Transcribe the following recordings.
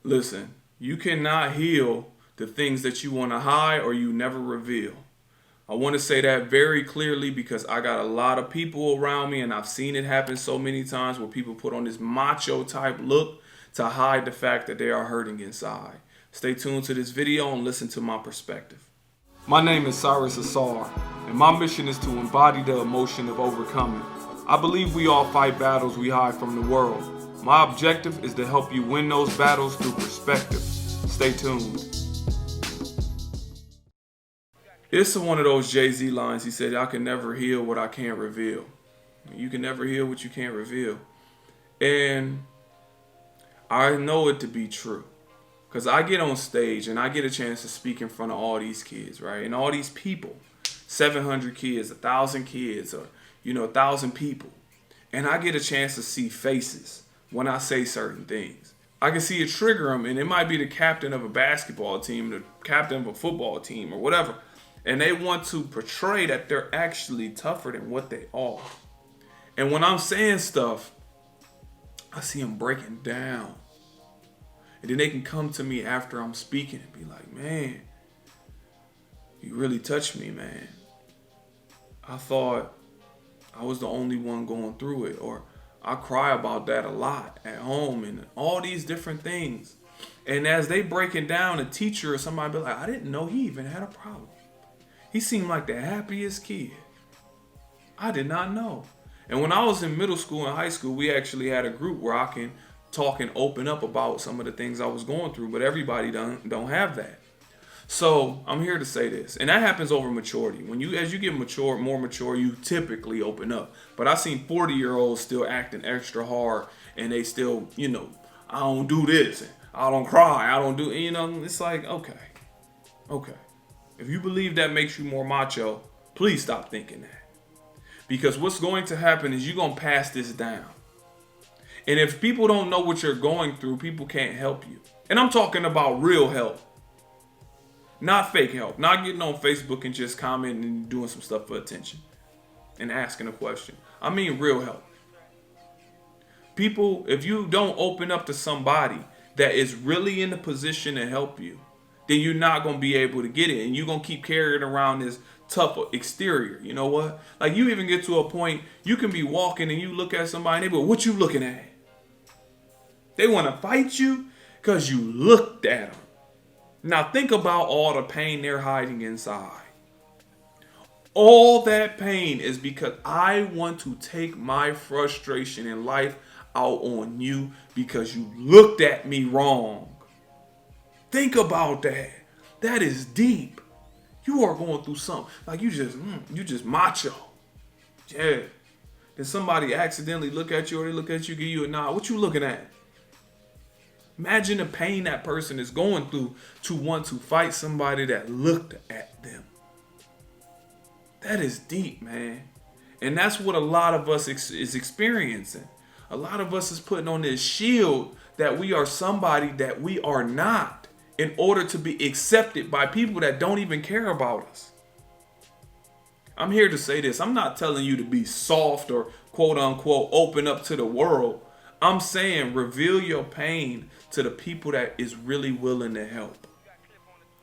Listen, you cannot heal the things that you want to hide or you never reveal. I want to say that very clearly because I got a lot of people around me and I've seen it happen so many times where people put on this macho type look to hide the fact that they are hurting inside. Stay tuned to this video and listen to my perspective. My name is Cyrus Ausar, and my mission is to embody the emotion of overcoming. I believe we all fight battles we hide from the world. My objective is to help you win those battles through perspective. Stay tuned. It's one of those Jay-Z lines. He said, I can never heal what I can't reveal. You can never heal what you can't reveal. And I know it to be true. Because I get on stage and I get a chance to speak in front of all these kids, right? And all these people, 700 kids, 1,000 kids, or, 1,000 people. And I get a chance to see faces when I say certain things. I can see it trigger them, and it might be the captain of a basketball team, the captain of a football team, or whatever. And they want to portray that they're actually tougher than what they are. And when I'm saying stuff, I see them breaking down. And then they can come to me after I'm speaking and be like, man, you really touched me, man. I thought I was the only one going through it. Or I cry about that a lot at home and all these different things. And as they breaking down, a teacher or somebody be like, I didn't know he even had a problem. He seemed like the happiest kid. I did not know. And when I was in middle school and high school, we actually had a group where I can talk and open up about some of the things I was going through, but everybody don't have that. So I'm here to say this, and that happens over maturity. As you get more mature, you typically open up. But I've seen 40-year-olds still acting extra hard, and they still, I don't do this, and I don't cry, I don't do, it's like, okay. If you believe that makes you more macho, please stop thinking that. Because what's going to happen is you're going to pass this down. And if people don't know what you're going through, people can't help you. And I'm talking about real help. Not fake help. Not getting on Facebook and just commenting and doing some stuff for attention and asking a question. I mean real help. People, if you don't open up to somebody that is really in a position to help you, then you're not going to be able to get it. And you're going to keep carrying around this tough exterior. You know what? Like you even get to a point, you can be walking and you look at somebody and they go, what you looking at? They want to fight you because you looked at them. Now think about all the pain they're hiding inside. All that pain is because I want to take my frustration in life out on you because you looked at me wrong. Think about that. That is deep. You are going through something. Like you just macho. Yeah. Then somebody accidentally look at you or they look at you, give you a nod. What you looking at? Imagine the pain that person is going through to want to fight somebody that looked at them. That is deep, man. And that's what a lot of us is experiencing. A lot of us is putting on this shield that we are somebody that we are not in order to be accepted by people that don't even care about us. I'm here to say this. I'm not telling you to be soft or quote unquote open up to the world. I'm saying reveal your pain to the people that is really willing to help.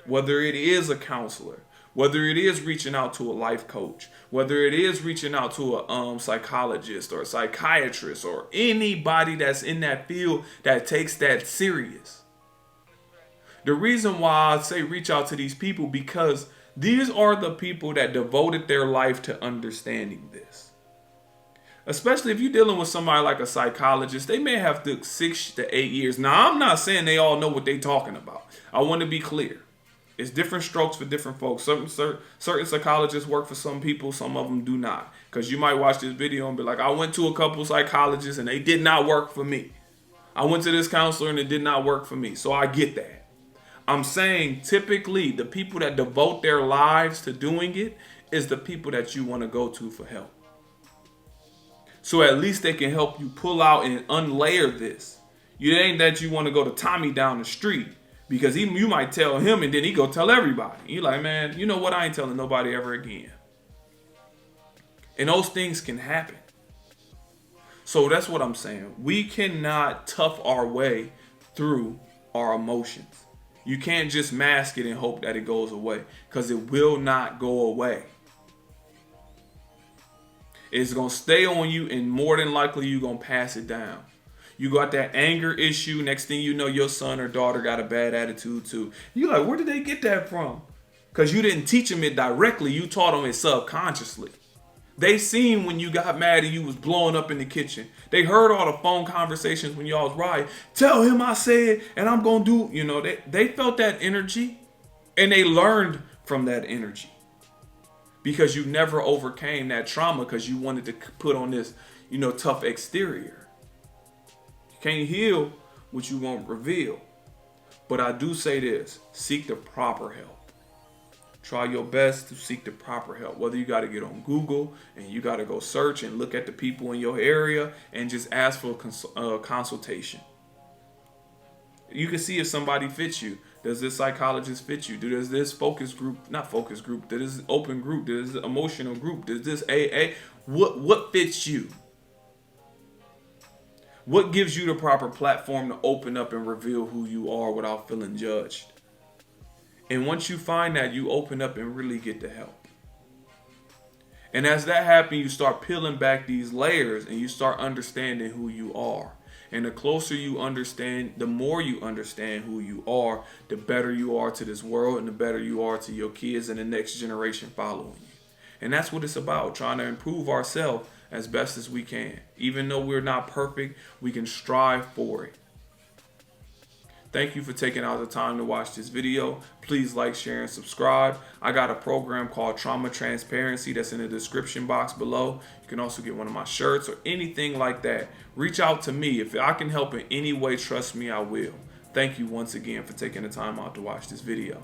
Whether it is a counselor, whether it is reaching out to a life coach, whether it is reaching out to a psychologist or a psychiatrist or anybody that's in that field that takes that serious. The reason why I say reach out to these people because these are the people that devoted their life to understanding this. Especially if you're dealing with somebody like a psychologist, they may have to 6 to 8 years. Now, I'm not saying they all know what they're talking about. I want to be clear. It's different strokes for different folks. Certain psychologists work for some people, some of them do not. Because you might watch this video and be like, I went to a couple psychologists and they did not work for me. I went to this counselor and it did not work for me. So I get that. I'm saying typically the people that devote their lives to doing it is the people that you want to go to for help. So at least they can help you pull out and unlayer this. It ain't that you want to go to Tommy down the street because you might tell him and then he go tell everybody. You're like, man, you know what? I ain't telling nobody ever again. And those things can happen. So that's what I'm saying. We cannot tough our way through our emotions. You can't just mask it and hope that it goes away, because it will not go away. It's going to stay on you, and more than likely you're going to pass it down. You got that anger issue. Next thing you know, your son or daughter got a bad attitude too. You're like, where did they get that from? Because you didn't teach them it directly. You taught them it subconsciously. They seen when you got mad and you was blowing up in the kitchen. They heard all the phone conversations when y'all was riding. Tell him I said, and I'm going to do, they felt that energy, and they learned from that energy. Because you never overcame that trauma, because you wanted to put on this, tough exterior. Can't heal what you won't reveal. But I do say this: seek the proper help. Try your best to seek the proper help. Whether you got to get on Google and you got to go search and look at the people in your area and just ask for a consultation. You can see if somebody fits you. Does this psychologist fit you? Does this focus group, not focus group, does this open group, does this emotional group, does this AA, what fits you? What gives you the proper platform to open up and reveal who you are without feeling judged? And once you find that, you open up and really get the help. And as that happens, you start peeling back these layers and you start understanding who you are. And the closer you understand, the more you understand who you are, the better you are to this world, and the better you are to your kids and the next generation following you. And that's what it's about, trying to improve ourselves as best as we can. Even though we're not perfect, we can strive for it. Thank you for taking out the time to watch this video. Please like, share, and subscribe. I got a program called Trauma Transparency that's in the description box below. You can also get one of my shirts or anything like that. Reach out to me. If I can help in any way, trust me, I will. Thank you once again for taking the time out to watch this video.